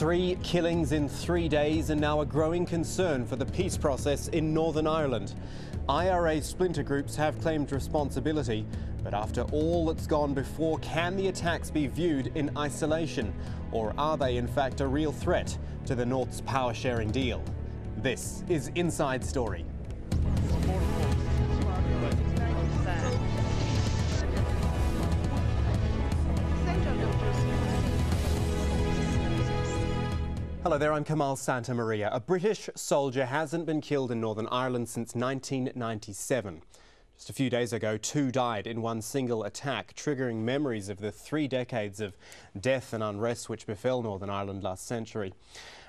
3 killings in 3 days and now a growing concern for the peace process in Northern Ireland. IRA splinter groups have claimed responsibility, but after all that's gone before, can the attacks be viewed in isolation? Or are they in fact a real threat to the North's power-sharing deal? This is Inside Story. Hello there, I'm Kamal Santamaria. A British soldier hasn't been killed in Northern Ireland since 1997. Just a few days ago, 2 died in one single attack, triggering memories of the 3 decades of death and unrest which befell Northern Ireland last century.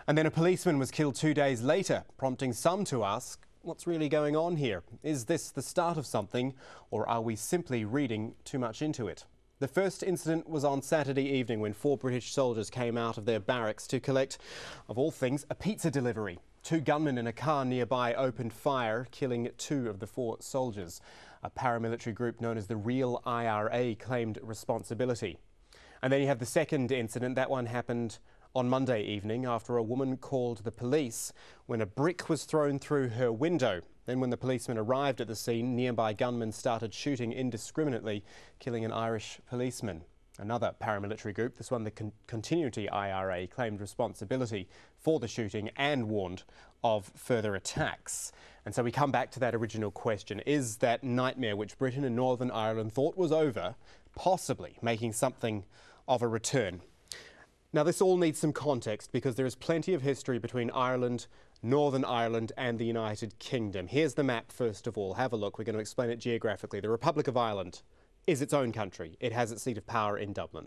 And then a policeman was killed 2 days later, prompting some to ask, what's really going on here? Is this the start of something, or are we simply reading too much into it? The first incident was on Saturday evening when 4 British soldiers came out of their barracks to collect, of all things, a pizza delivery. 2 gunmen in a car nearby opened fire, killing 2 of the 4 soldiers. A paramilitary group known as the Real IRA claimed responsibility. And then you have the second incident. That one happened on Monday evening after a woman called the police when a brick was thrown through her window. Then when the policemen arrived at the scene, nearby gunmen started shooting indiscriminately, killing an Irish policeman. Another paramilitary group, this one the Continuity IRA, claimed responsibility for the shooting and warned of further attacks. And so we come back to that original question. Is that nightmare which Britain and Northern Ireland thought was over possibly making something of a return? Now, this all needs some context because there is plenty of history between Ireland, Northern Ireland and the United Kingdom. Here's the map first of all. Have a look. We're going to explain it geographically. The Republic of Ireland is its own country. It has its seat of power in Dublin.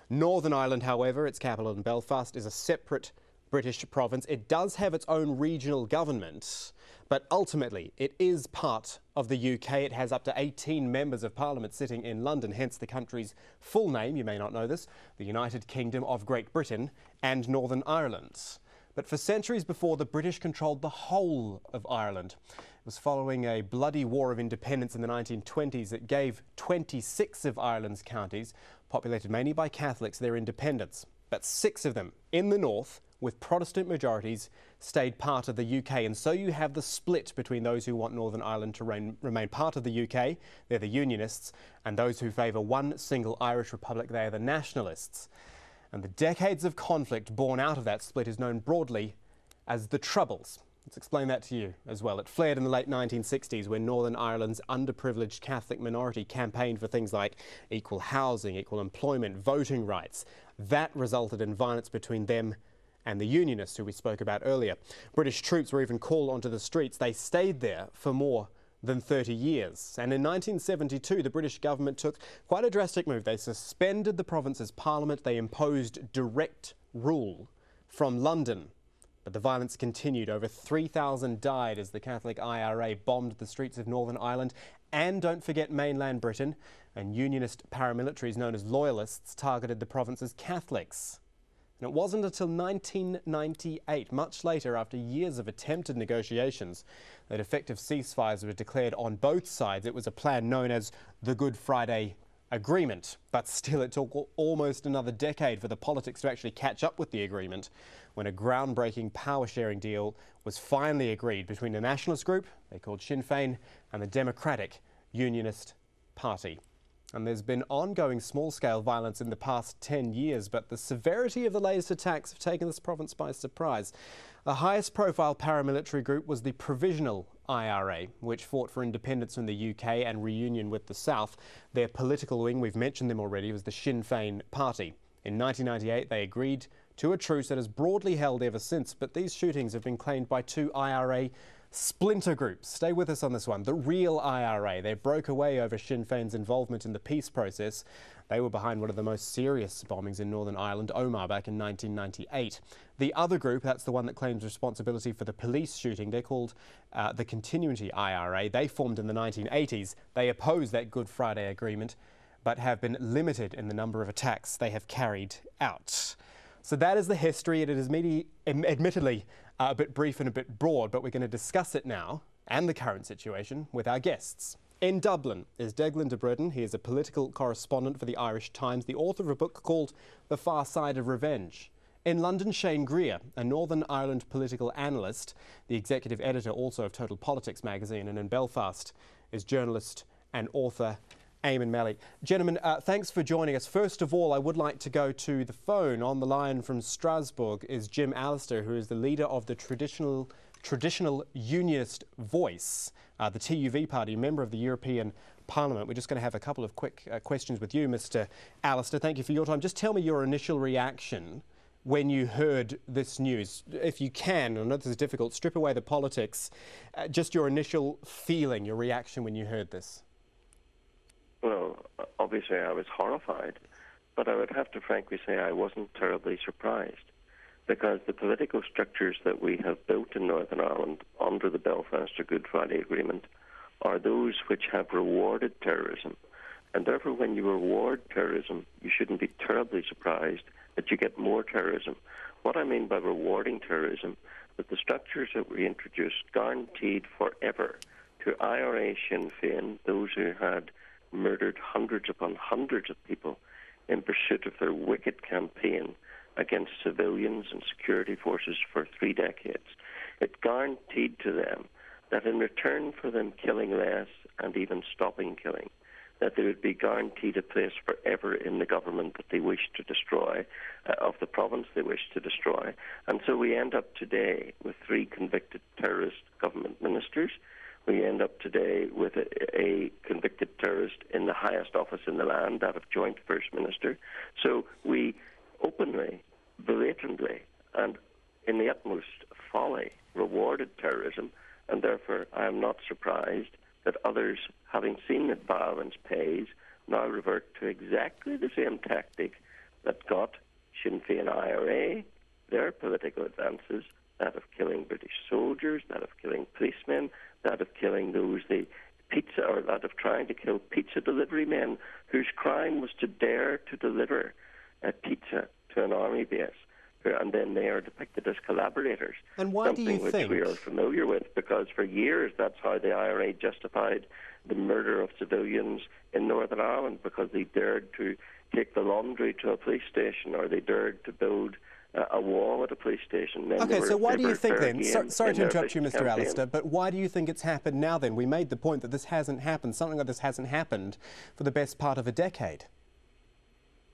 Northern Ireland, however, its capital in Belfast, is a separate British province. It does have its own regional government, but ultimately it is part of the UK. It has up to 18 members of Parliament sitting in London, hence the country's full name, you may not know this, the United Kingdom of Great Britain and Northern Ireland. But for centuries before, the British controlled the whole of Ireland. It was following a bloody war of independence in the 1920s that gave 26 of Ireland's counties, populated mainly by Catholics, their independence. But 6 of them in the north, with Protestant majorities, stayed part of the UK. And so you have the split between those who want Northern Ireland to remain part of the UK, they're the Unionists, and those who favour one single Irish republic, they are the Nationalists. And the decades of conflict born out of that split is known broadly as the Troubles. Let's explain that to you as well. It flared in the late 1960s when Northern Ireland's underprivileged Catholic minority campaigned for things like equal housing, equal employment, voting rights. That resulted in violence between them and the Unionists, who we spoke about earlier. British troops were even called onto the streets. They stayed there for more than 30 years. And in 1972, the British government took quite a drastic move. They suspended the province's parliament. They imposed direct rule from London. But the violence continued. Over 3,000 died as the Catholic IRA bombed the streets of Northern Ireland. And don't forget mainland Britain. And Unionist paramilitaries known as Loyalists targeted the province's Catholics. And it wasn't until 1998, much later, after years of attempted negotiations, that effective ceasefires were declared on both sides. It was a plan known as the Good Friday Agreement. But still, it took almost another decade for the politics to actually catch up with the agreement, when a groundbreaking power-sharing deal was finally agreed between the nationalist group, they called Sinn Féin, and the Democratic Unionist Party. And there's been ongoing small-scale violence in the past 10 years, but the severity of the latest attacks have taken this province by surprise. The highest-profile paramilitary group was the Provisional IRA, which fought for independence from the UK and reunion with the South. Their political wing, we've mentioned them already, was the Sinn Féin party. In 1998, they agreed to a truce that has broadly held ever since, but these shootings have been claimed by 2 IRA splinter groups. Stay with us on this one. The Real IRA. They broke away over Sinn Féin's involvement in the peace process. They were behind one of the most serious bombings in Northern Ireland, Omagh, back in 1998. The other group, that's the one that claims responsibility for the police shooting, they're called the Continuity IRA. They formed in the 1980s. They oppose that Good Friday Agreement, but have been limited in the number of attacks they have carried out. So that is the history. It is admittedly a bit brief and a bit broad, but we're going to discuss it now and the current situation with our guests. In Dublin is Declan de Bredin. He is a political correspondent for the Irish Times, the author of a book called The Far Side of Revenge. In London, Shane GREER, a Northern Ireland political analyst, the executive editor also of Total Politics magazine, and in Belfast is journalist and author EAMON MALLEY. Gentlemen, thanks for joining us. First of all, I would like to go to the phone. On the line from Strasbourg is Jim Allister, who is the leader of the traditional Unionist Voice, the TUV party, member of the European Parliament. We're just going to have a couple of quick questions with you, Mr. Allister. Thank you for your time. Just tell me your initial reaction when you heard this news. If you can, I know this is difficult, strip away the politics, just your initial feeling, your reaction when you heard this. Well, obviously I was horrified, but I would have to frankly say I wasn't terribly surprised, because the political structures that we have built in Northern Ireland under the Belfast or Good Friday Agreement are those which have rewarded terrorism. And therefore, when you reward terrorism, you shouldn't be terribly surprised that you get more terrorism. What I mean by rewarding terrorism, that the structures that we introduced guaranteed forever to IRA Sinn Féin, those who had murdered hundreds upon hundreds of people in pursuit of their wicked campaign against civilians and security forces for 3 decades. It guaranteed to them that in return for them killing less and even stopping killing, that they would be guaranteed a place forever in the government that they wish to destroy, of the province they wish to destroy. And so we end up today with 3 convicted terrorist government ministers. We end up today with a convicted terrorist in the highest office in the land, that of Joint First Minister. So we openly, blatantly, and in the utmost folly rewarded terrorism, and therefore I am not surprised that others, having seen that violence pays, now revert to exactly the same tactic that got Sinn Féin IRA their political advances, that of killing British soldiers, that of killing policemen, that of killing that of trying to kill pizza delivery men whose crime was to dare to deliver a pizza to an army base, and then they are depicted as collaborators. And why do you think? Something which we are familiar with, because for years that's how the IRA justified the murder of civilians in Northern Ireland, because they dared to take the laundry to a police station, or they dared to build a wall at a police station. Okay, so why do you think then, sorry to interrupt you, Mr. Allister, but why do you think it's happened now then? We made the point that this hasn't happened, something like this hasn't happened for the best part of a decade.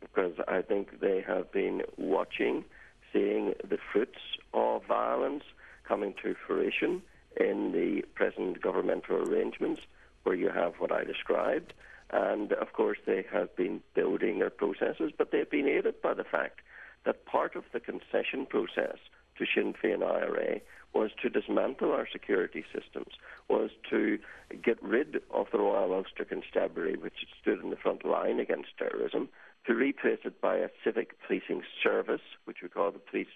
Because I think they have been watching, seeing the fruits of violence coming to fruition in the present governmental arrangements, where you have what I described. And of course they have been building their processes, but they've been aided by the fact that part of the concession process to Sinn Féin IRA was to dismantle our security systems, was to get rid of the Royal Ulster Constabulary, which stood in the front line against terrorism, to replace it by a civic policing service, which we call the Police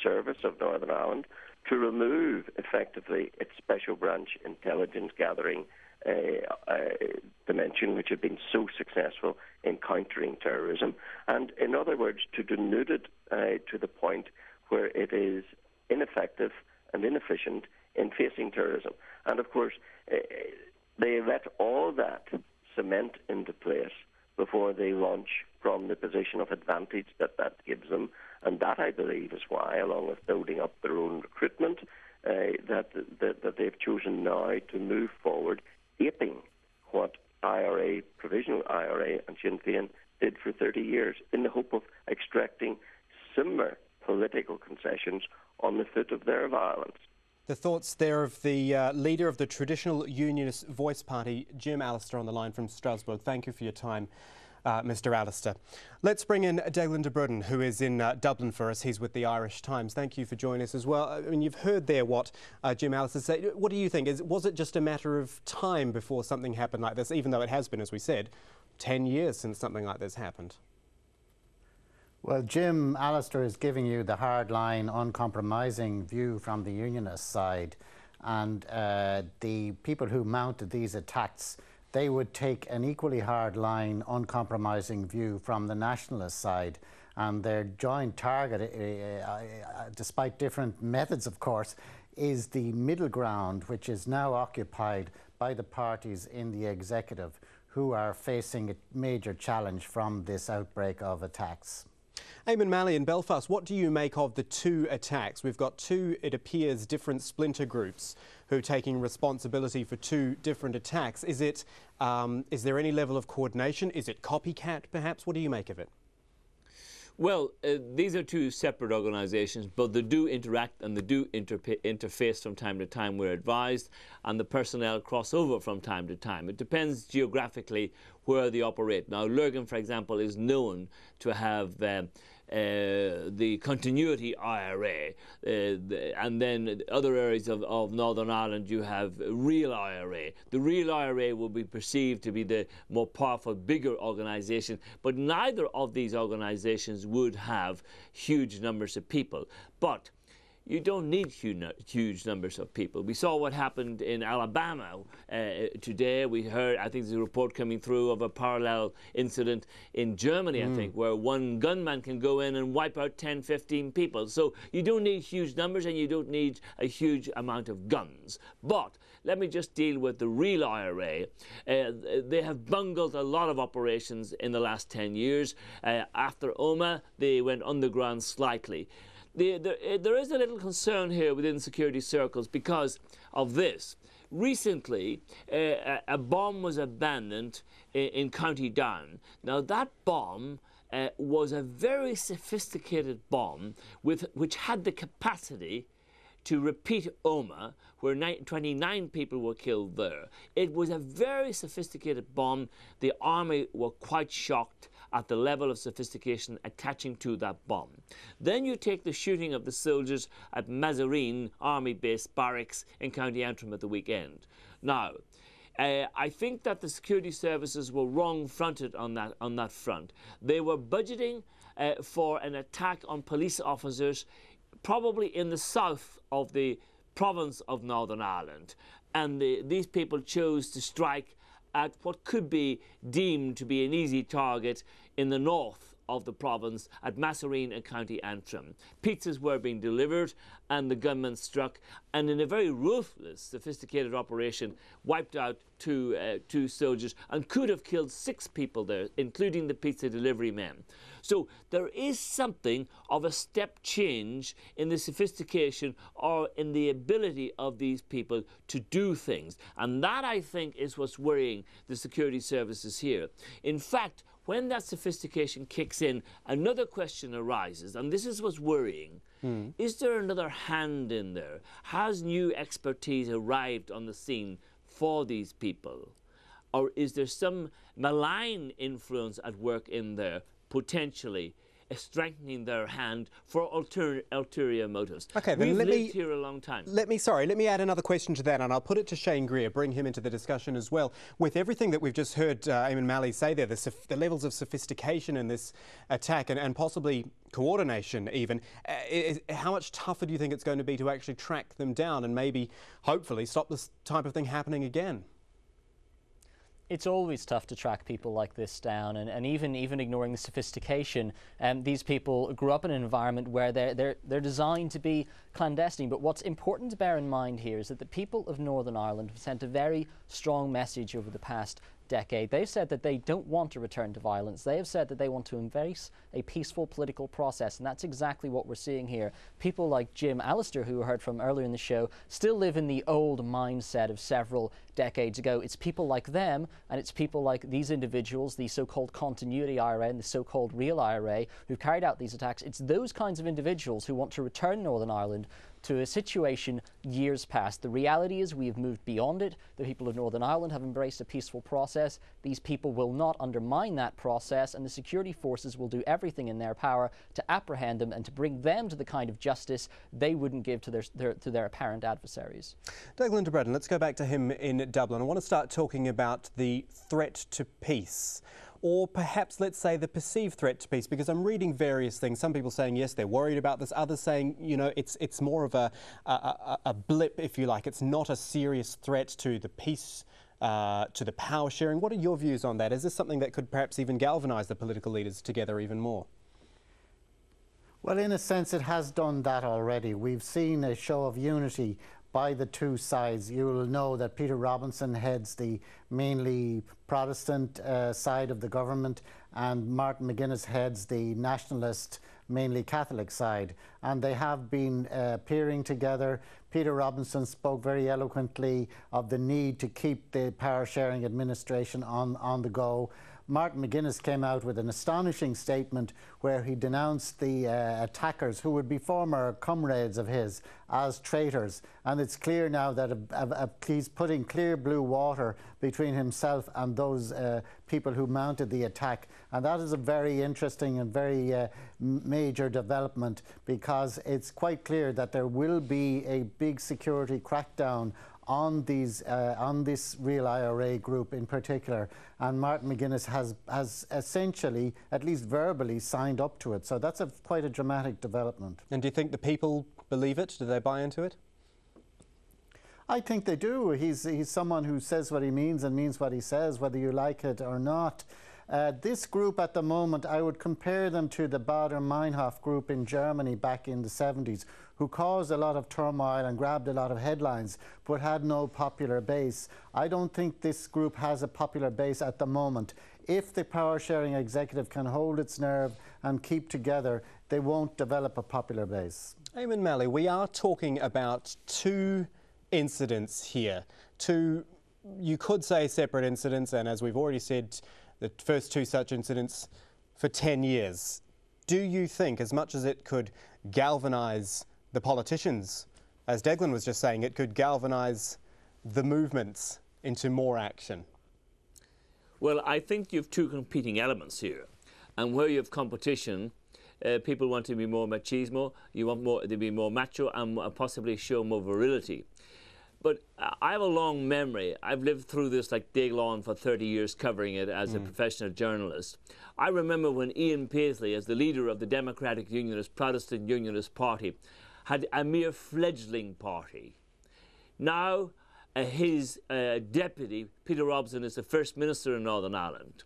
Service of Northern Ireland, to remove effectively its special branch intelligence gathering dimension, which had been so successful in countering terrorism, and in other words, to denude it to the point where it is ineffective and inefficient in facing terrorism. And of course, they let all that cement into place before they launch from the position of advantage that gives them. And that, I believe, is why, along with building up their own recruitment, that they've chosen now to move forward, aping what IRA, Provisional IRA and Sinn Féin did for 30 years, in the hope of extracting similar political concessions on the foot of their violence. The thoughts there of the leader of the Traditional Unionist Voice Party, Jim Allister, on the line from Strasbourg. Thank you for your time, Mr. Allister. Let's bring in Declan de Brudden, who is in Dublin for us. He's with the Irish Times. Thank you for joining us as well. I mean, you've heard there what Jim Allister said. What do you think? Was it just a matter of time before something happened like this, even though it has been, as we said, 10 years since something like this happened? Well, Jim Allister is giving you the hard-line, uncompromising view from the Unionist side, and the people who mounted these attacks, they would take an equally hard-line, uncompromising view from the nationalist side, and their joint target, despite different methods of course, is the middle ground, which is now occupied by the parties in the executive who are facing a major challenge from this outbreak of attacks. Eamon Malley in Belfast, what do you make of the two attacks? We've got two, it appears, different splinter groups who are taking responsibility for two different attacks. Is there any level of coordination? Is it copycat, perhaps? What do you make of it? Well, these are two separate organisations, but they do interact and they do interface from time to time, we're advised, and the personnel cross over from time to time. It depends geographically where they operate. Now, Lurgan, for example, is known to have the continuity IRA, and then other areas of Northern Ireland you have real IRA. The real IRA will be perceived to be the more powerful, bigger organisation, but neither of these organisations would have huge numbers of people. But you don't need huge numbers of people. We saw what happened in Alabama today. We heard, I think there's a report coming through of a parallel incident in Germany, I think, where one gunman can go in and wipe out 10, 15 people. So you don't need huge numbers and you don't need a huge amount of guns. But let me just deal with the real IRA. They have bungled a lot of operations in the last 10 years. After Omagh, they went underground slightly. There is a little concern here within security circles because of this. Recently, a bomb was abandoned in County Down. Now, that bomb was a very sophisticated bomb which had the capacity to repeat Omagh, where 29 people were killed there. It was a very sophisticated bomb. The army were quite shocked at the level of sophistication attaching to that bomb. Then you take the shooting of the soldiers at MASSEREENE Army Base Barracks in County Antrim at the weekend. Now, I think that the security services were wrong-fronted on that front. They were budgeting for an attack on police officers probably in the south of the province of Northern Ireland. And these people chose to strike at what could be deemed to be an easy target in the north of the province at Massereen and County Antrim. Pizzas were being delivered and the gunmen struck, and in a very ruthless, sophisticated operation wiped out two soldiers and could have killed 6 people there, including the pizza delivery men. So there is something of a step change in the sophistication or in the ability of these people to do things. And that, I think, is what's worrying the security services here. In fact, when that sophistication kicks in, another question arises, and this is what's worrying. Is there another hand in there? Has new expertise arrived on the scene for these people? Or is there some malign influence at work in there, potentially strengthening their hand for ulterior motives? Okay, then We've lived here a long time. Let me add another question to that, and I'll put it to Shane GREER, bring him into the discussion as well. With everything that we've just heard Eamon Malley say there, the levels of sophistication in this attack and possibly coordination even, how much tougher do you think it's going to be to actually track them down and maybe, hopefully, stop this type of thing happening again? It's always tough to track people like this down, and even ignoring the sophistication. These people grew up in an environment where they're designed to be clandestine. But what's important to bear in mind here is that the people of Northern Ireland have sent a very strong message over the past decade. They've said that they don't want to return to violence. They have said that they want to embrace a peaceful political process, and that's exactly what we're seeing here. People like Jim Allister, who we heard from earlier in the show, still live in the old mindset of several decades ago. It's people like them, and it's people like these individuals, the so-called continuity IRA and the so-called real IRA, who've carried out these attacks. It's those kinds of individuals who want to return Northern Ireland to a situation years past. The reality is we have moved beyond it. The people of Northern Ireland have embraced a peaceful process. These people will not undermine that process, and the security forces will do everything in their power to apprehend them and to bring them to the kind of justice they wouldn't give to their apparent adversaries. Douglas de Bredon, let's go back to him in Dublin. I want to start talking about the threat to peace. Or perhaps, let's say, the perceived threat to peace, because I'm reading various things. Some people saying, yes, they're worried about this. Others saying, you know, it's more of a blip, if you like. It's not a serious threat to the peace, to the power sharing. What are your views on that? Is this something that could perhaps even galvanise the political leaders together even more? Well, in a sense, it has done that already. We've seen a show of unity by the two sides. You will know that Peter Robinson heads the mainly Protestant side of the government, and Martin McGuinness heads the nationalist, mainly Catholic side. And they have been peering together. Peter Robinson spoke very eloquently of the need to keep the power-sharing administration on the go. Martin McGuinness came out with an astonishing statement where he denounced the attackers, who would be former comrades of his, as traitors. And it's clear now that he's putting clear blue water between himself and those people who mounted the attack. And that is a very interesting and very major development, because it's quite clear that there will be a big security crackdown on this real IRA group in particular, and Martin McGuinness has essentially, at least verbally, signed up to it. So that's quite a dramatic development. And do you think the people believe it? Do they buy into it? I think they do. He's someone who says what he means and means what he says, whether you like it or not. This group at the moment, I would compare them to the Baader-Meinhof group in Germany back in the 70s, who caused a lot of turmoil and grabbed a lot of headlines, but had no popular base. I don't think this group has a popular base at the moment. If the power-sharing executive can hold its nerve and keep together, they won't develop a popular base. Eamon Malley, we are talking about two incidents here. Two, you could say, separate incidents, and as we've already said, the first two such incidents for 10 years. Do you think, as much as it could galvanise the politicians, as Declan was just saying, it could galvanise the movements into more action? Well, I think you have two competing elements here. And where you have competition, people want to be more machismo, you want to be more macho and possibly show more virility. But I have a long memory. I've lived through this like Declan for 30 years, covering it as a professional journalist. I remember when Ian Paisley, as the leader of the Democratic Unionist, Protestant Unionist Party, had a mere fledgling party. Now his deputy, Peter Robinson, is the First Minister in Northern Ireland.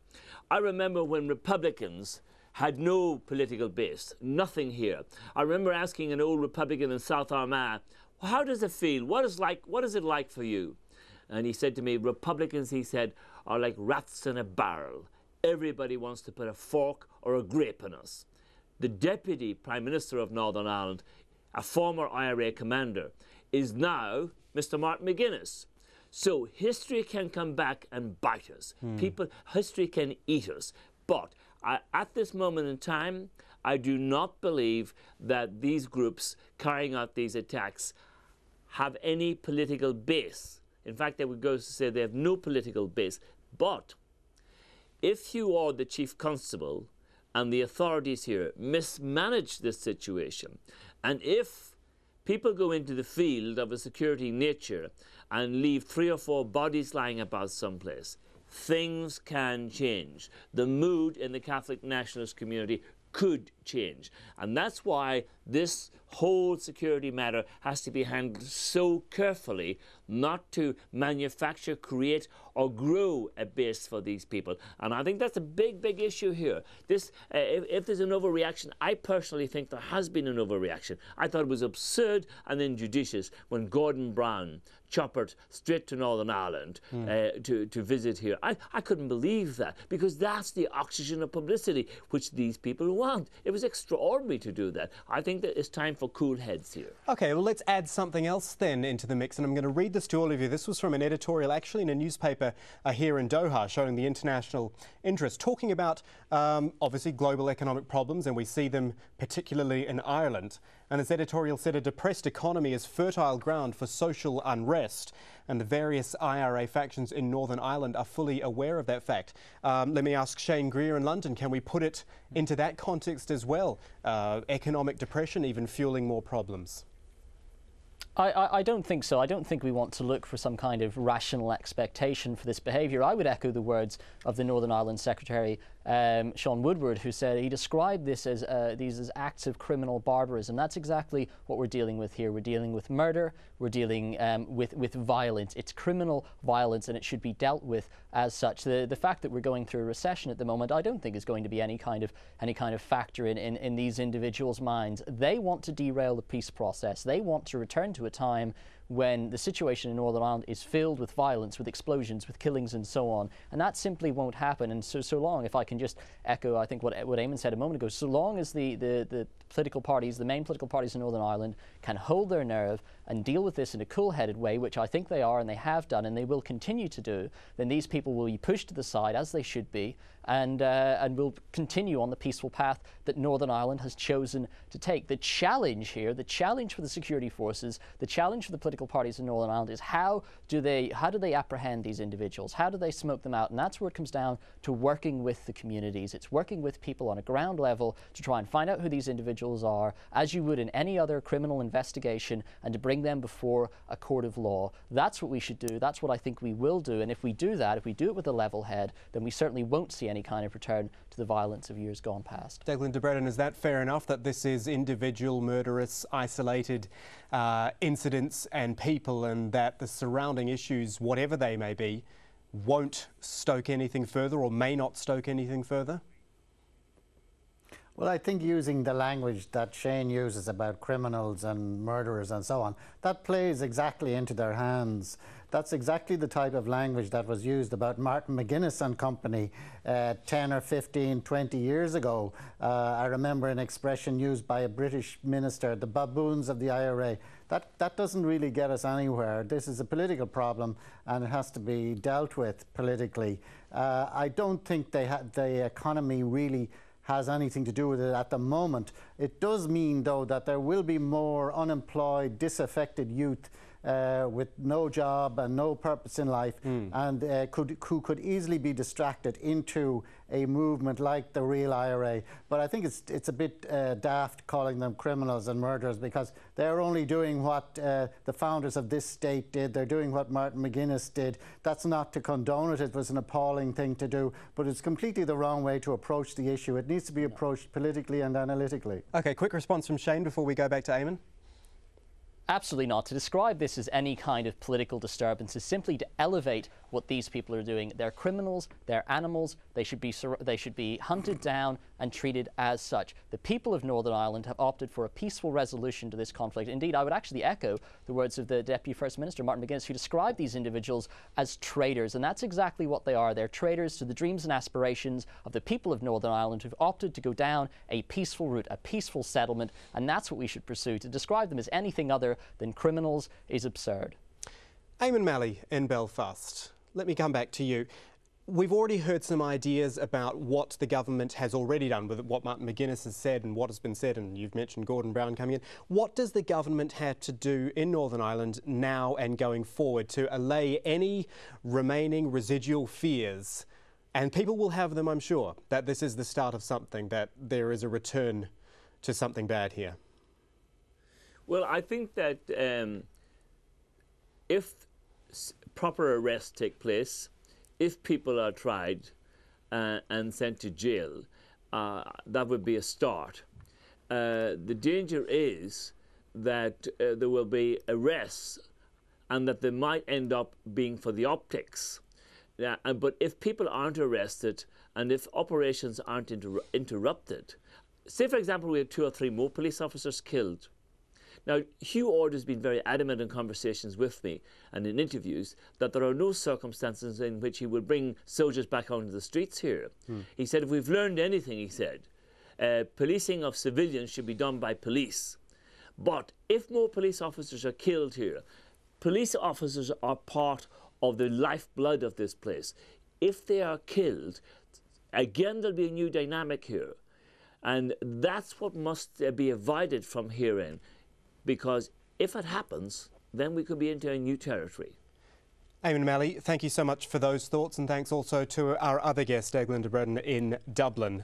I remember when Republicans had no political base, nothing here. I remember asking an old Republican in South Armagh, how does it feel? What is it like for you? And he said to me, Republicans, he said, are like rats in a barrel. Everybody wants to put a fork or a grape in us. The Deputy Prime Minister of Northern Ireland, a former IRA commander, is now Mr. Martin McGuinness. So history can come back and bite us. History can eat us. But at this moment in time, I do not believe that these groups carrying out these attacks have any political base. In fact, I would go to say they have no political base. But if you are the Chief Constable and the authorities here mismanage this situation, and if people go into the field of a security nature and leave 3 or 4 bodies lying about someplace, things can change. The mood in the Catholic nationalist community could change. And that's why this whole security matter has to be handled so carefully, not to manufacture, create or grow a base for these people. And I think that's a big, big issue here. This, if there's an overreaction, I personally think there has been an overreaction. I thought it was absurd and injudicious when Gordon Brown choppered straight to Northern Ireland to visit here. I couldn't believe that, because that's the oxygen of publicity which these people want. It was extraordinary to do that. I think that it's time for cool heads here. OK, well, let's add something else then into the mix, and I'm going to read this to all of you. This was from an editorial actually in a newspaper here in Doha, showing the international interest, talking about obviously global economic problems, and we see them particularly in Ireland. And this editorial said a depressed economy is fertile ground for social unrest, and the various IRA factions in Northern Ireland are fully aware of that fact. Let me ask Shane GREER in London, can we put it into that context as well? Economic depression even fueling more problems? I don't think so. I don't think we want to look for some kind of rational expectation for this behaviour. I would echo the words of the Northern Ireland Secretary, Sean Woodward, who said he described this as these as acts of criminal barbarism. That's exactly what we're dealing with here. We're dealing with murder. We're dealing with violence. It's criminal violence, and it should be dealt with as such. The fact that we're going through a recession at the moment, I don't think is going to be any kind of factor in these individuals' minds. They want to derail the peace process. They want to return to a time when the situation in Northern Ireland is filled with violence, with explosions, with killings and so on. And that simply won't happen. And so long, if I can just echo, I think, what Eamon said a moment ago, so long as the political parties, the main political parties in Northern Ireland, can hold their nerve and deal with this in a cool-headed way, which I think they are and they have done and they will continue to do, then these people will be pushed to the side, as they should be, and will continue on the peaceful path that Northern Ireland has chosen to take. The challenge here, the challenge for the security forces, the challenge for the political parties in Northern Ireland is how do they apprehend these individuals? How do they smoke them out? And that's where it comes down to working with the communities. It's working with people on a ground level to try and find out who these individuals are, as you would in any other criminal investigation, and to bring them before a court of law. That's what we should do. That's what I think we will do. And if we do that, if we do it with a level head, then we certainly won't see any kind of return to the violence of years gone past. Declan de Bredin, is that fair enough, that this is individual, murderous, isolated incidents and people, and that the surrounding issues, whatever they may be, won't stoke anything further or may not stoke anything further? Well, I think using the language that Shane uses about criminals and murderers and so on, that plays exactly into their hands. That's exactly the type of language that was used about Martin McGuinness and company 10 or 15, 20 years ago. I remember an expression used by a British minister, the baboons of the IRA. That doesn't really get us anywhere. This is a political problem and it has to be dealt with politically. I don't think the economy really has anything to do with it at the moment. It does mean, though, that there will be more unemployed, disaffected youth with no job and no purpose in life, and who could easily be distracted into a movement like the real IRA. But I think it's a bit daft calling them criminals and murderers, because they're only doing what the founders of this state did. They're doing what Martin McGuinness did. That's not to condone it. It was an appalling thing to do, but it's completely the wrong way to approach the issue. It needs to be approached politically and analytically. OK, quick response from Shane before we go back to Eamon. Absolutely not. To describe this as any kind of political disturbance is simply to elevate what these people are doing. They're criminals, they're animals, they should be hunted down and treated as such. The people of Northern Ireland have opted for a peaceful resolution to this conflict. Indeed, I would actually echo the words of the Deputy First Minister, Martin McGuinness, who described these individuals as traitors, and that's exactly what they are. They're traitors to the dreams and aspirations of the people of Northern Ireland who've opted to go down a peaceful route, a peaceful settlement, and that's what we should pursue. To describe them as anything other than criminals is absurd. Eamon Malley in Belfast. Let me come back to you. We've already heard some ideas about what the government has already done with what Martin McGuinness has said and what has been said, and you've mentioned Gordon Brown coming in. What does the government have to do in Northern Ireland now and going forward to allay any remaining residual fears? And people will have them, I'm sure, that this is the start of something, that there is a return to something bad here. Well, I think that if proper arrests take place, if people are tried and sent to jail, that would be a start. The danger is that there will be arrests and that they might end up being for the optics. But if people aren't arrested and if operations aren't interrupted, say for example we had 2 or 3 more police officers killed. Now, Hugh Ord has been very adamant in conversations with me and in interviews that there are no circumstances in which he will bring soldiers back onto the streets here. He said, if we've learned anything, he said, policing of civilians should be done by police. But if more police officers are killed here, police officers are part of the lifeblood of this place. If they are killed, again, there'll be a new dynamic here. And that's what must be avoided from here in. Because if it happens, then we could be into a new territory. Eamon Malley, thank you so much for those thoughts, and thanks also to our other guest, Declan de Bredin in Dublin,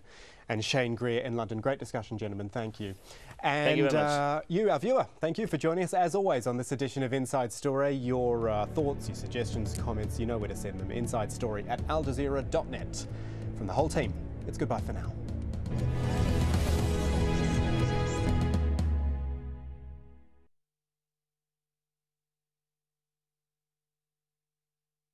and Shane GREER in London. Great discussion, gentlemen. Thank you. And thank you very much. You, our viewer, thank you for joining us, as always, on this edition of Inside Story. Your thoughts, your suggestions, comments, you know where to send them. InsideStory@aljazeera.net. From the whole team, it's goodbye for now.